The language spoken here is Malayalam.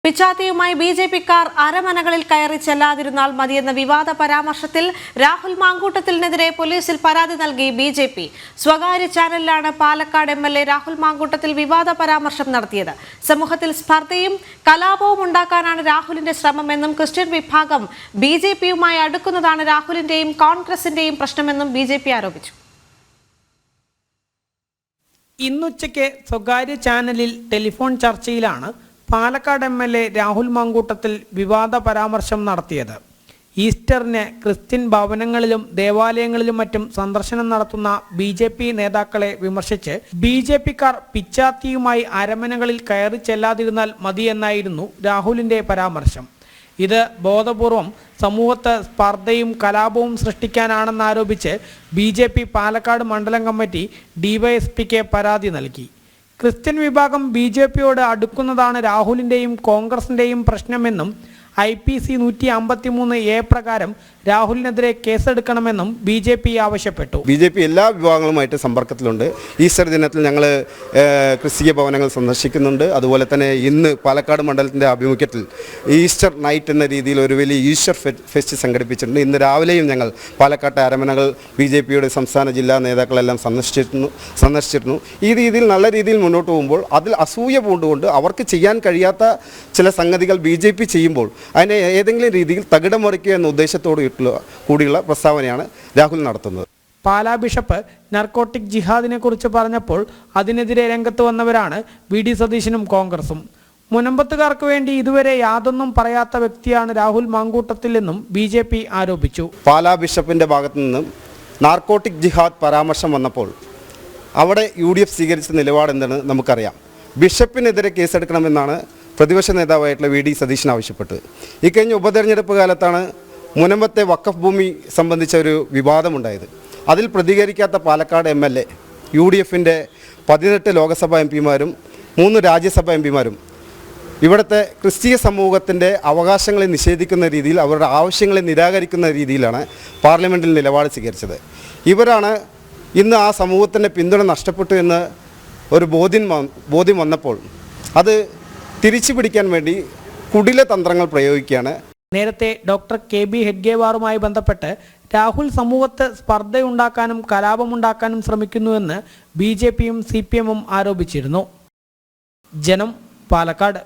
പിച്ചാത്തിയുമായി ബിജെപിക്കാർ അരമനകളിൽ കയറി ചെല്ലാതിരുന്നാൽ മതിയെന്ന വിവാദ പരാമർശത്തിൽ രാഹുൽ മാങ്കൂട്ടത്തിനെതിരെ പോലീസിൽ പരാതി നൽകി ബിജെപി. സ്വകാര്യ ചാനലിലാണ് പാലക്കാട് എംഎൽഎ രാഹുൽ മാങ്കൂട്ടത്തിൽ വിവാദ പരാമർശം നടത്തിയത്. സമൂഹത്തിൽ സ്പർദ്ധയും കലാപവും ഉണ്ടാക്കാനാണ് രാഹുലിന്റെ ശ്രമമെന്നും ക്രിസ്ത്യൻ വിഭാഗം ബിജെപിയുമായി അടുക്കുന്നതാണ് രാഹുലിന്റെയും കോൺഗ്രസിന്റെയും പ്രശ്നമെന്നും ബിജെപി ആരോപിച്ചു. ഇന്നുച്ചയ്ക്ക് സ്വകാര്യ ചാനലിൽ ടെലിഫോൺ ചർച്ചയിലാണ് പാലക്കാട് എംഎൽഎ രാഹുൽ മാങ്കൂട്ടത്തിൽ വിവാദ പരാമർശം നടത്തിയത്. ഈസ്റ്ററിന് ക്രിസ്ത്യൻ ഭവനങ്ങളിലും ദേവാലയങ്ങളിലും മറ്റും സന്ദർശനം നടത്തുന്ന ബിജെപി നേതാക്കളെ വിമർശിച്ച് ബിജെപിക്കാർ പിച്ചാത്തിയുമായി അരമനകളിൽ കയറി ചെല്ലാതിരുന്നാൽ മതിയെന്നായിരുന്നു രാഹുലിന്റെ പരാമർശം. ഇത് ബോധപൂർവം സമൂഹത്ത് സ്പർദ്ധയും കലാപവും സൃഷ്ടിക്കാനാണെന്നാരോപിച്ച് ബിജെപി പാലക്കാട് മണ്ഡലം കമ്മിറ്റി ഡിവൈഎസ്പിക്ക് പരാതി നൽകി. ക്രിസ്ത്യൻ വിഭാഗം ബിജെപിയോട് അടുക്കുന്നതാണ് രാഹുലിന്റെയും കോൺഗ്രസിന്റെയും പ്രശ്നമെന്നും IPC 153A പ്രകാരം രാഹുലിനെതിരെ കേസെടുക്കണമെന്നും ബിജെപി ആവശ്യപ്പെട്ടു. ബിജെപി എല്ലാ വിഭാഗങ്ങളുമായിട്ട് സമ്പർക്കത്തിലുണ്ട്. ഈസ്റ്റർ ദിനത്തിൽ ഞങ്ങൾ ക്രിസ്തീയ ഭവനങ്ങൾ സന്ദർശിക്കുന്നുണ്ട്. അതുപോലെ തന്നെ ഇന്ന് പാലക്കാട് മണ്ഡലത്തിൻ്റെ ആഭിമുഖ്യത്തിൽ ഈസ്റ്റർ നൈറ്റ് എന്ന രീതിയിൽ ഒരു വലിയ ഈസ്റ്റർ ഫെസ്റ്റ് സംഘടിപ്പിച്ചിട്ടുണ്ട്. ഇന്ന് രാവിലെയും ഞങ്ങൾ പാലക്കാട്ടെ അരമനകൾ ബിജെപിയുടെ സംസ്ഥാന ജില്ലാ നേതാക്കളെല്ലാം സന്ദർശിച്ചിരുന്നു. ഈ രീതിയിൽ നല്ല രീതിയിൽ മുന്നോട്ട് പോകുമ്പോൾ അതിൽ അസൂയ പൂണ്ടുകൊണ്ട് അവർക്ക് ചെയ്യാൻ കഴിയാത്ത ചില സംഗതികൾ ബിജെപി ചെയ്യുമ്പോൾ അതിനെ ഏതെങ്കിലും രീതിയിൽ തകിടം മറിക്കുക എന്ന ഉദ്ദേശത്തോട് കൂടിയുള്ള പ്രസ്താവനയാണ് രാഹുൽ നടത്തുന്നത്. പാലാ ബിഷപ്പ് നർക്കോട്ടിക് ജിഹാദിനെ കുറിച്ച് പറഞ്ഞപ്പോൾ അതിനെതിരെ രംഗത്ത് വന്നവരാണ് VD സതീശനും കോൺഗ്രസും. മുനമ്പത്തുകാർക്ക് വേണ്ടി ഇതുവരെ യാതൊന്നും പറയാത്ത വ്യക്തിയാണ് രാഹുൽ മാങ്കൂട്ടത്തിൽ എന്നും ബിജെപി ആരോപിച്ചു. പാലാ ബിഷപ്പിൻ്റെ ഭാഗത്തു നിന്നും നാർക്കോട്ടിക് ജിഹാദ് പരാമർശം വന്നപ്പോൾ അവിടെ UDF സ്വീകരിച്ച നിലപാടെന്തെന്ന് നമുക്കറിയാം. ബിഷപ്പിനെതിരെ കേസെടുക്കണമെന്നാണ് പ്രതിപക്ഷ നേതാവായിട്ടുള്ള VD സതീശൻ ആവശ്യപ്പെട്ടത്. ഇക്കഴിഞ്ഞ ഉപതെരഞ്ഞെടുപ്പ് കാലത്താണ് മുനമ്പത്തെ വഖഫ് ഭൂമി സംബന്ധിച്ച ഒരു വിവാദമുണ്ടായത്. അതിൽ പ്രതികരിക്കാത്ത പാലക്കാട് MLA UDFൻ്റെ 18 ലോക്സഭാ MPമാരും 3 രാജ്യസഭാ MPമാരും ഇവിടുത്തെ ക്രിസ്തീയ സമൂഹത്തിൻ്റെ അവകാശങ്ങളെ നിഷേധിക്കുന്ന രീതിയിൽ അവരുടെ ആവശ്യങ്ങളെ നിരാകരിക്കുന്ന രീതിയിലാണ് പാർലമെൻറ്റിൽ നിലപാട് സ്വീകരിച്ചത്. ഇവരാണ് ഇന്ന് ആ സമൂഹത്തിൻ്റെ പിന്തുണ നഷ്ടപ്പെട്ടു എന്ന് ഒരു ബോധ്യം വന്നപ്പോൾ അത് തിരിച്ചു പിടിക്കാൻ വേണ്ടി കുടില തന്ത്രങ്ങൾ പ്രയോഗിക്കുകയാണ്. നേരത്തെ ഡോക്ടർ KB ഹെഡ്ഗേവാറുമായി ബന്ധപ്പെട്ട് രാഹുൽ സമൂഹത്ത് സ്പർദ്ധയുണ്ടാക്കാനും കലാപമുണ്ടാക്കാനും ശ്രമിക്കുന്നുവെന്ന് BJPയും CPMും ആരോപിച്ചിരുന്നു. ജനം, പാലക്കാട്.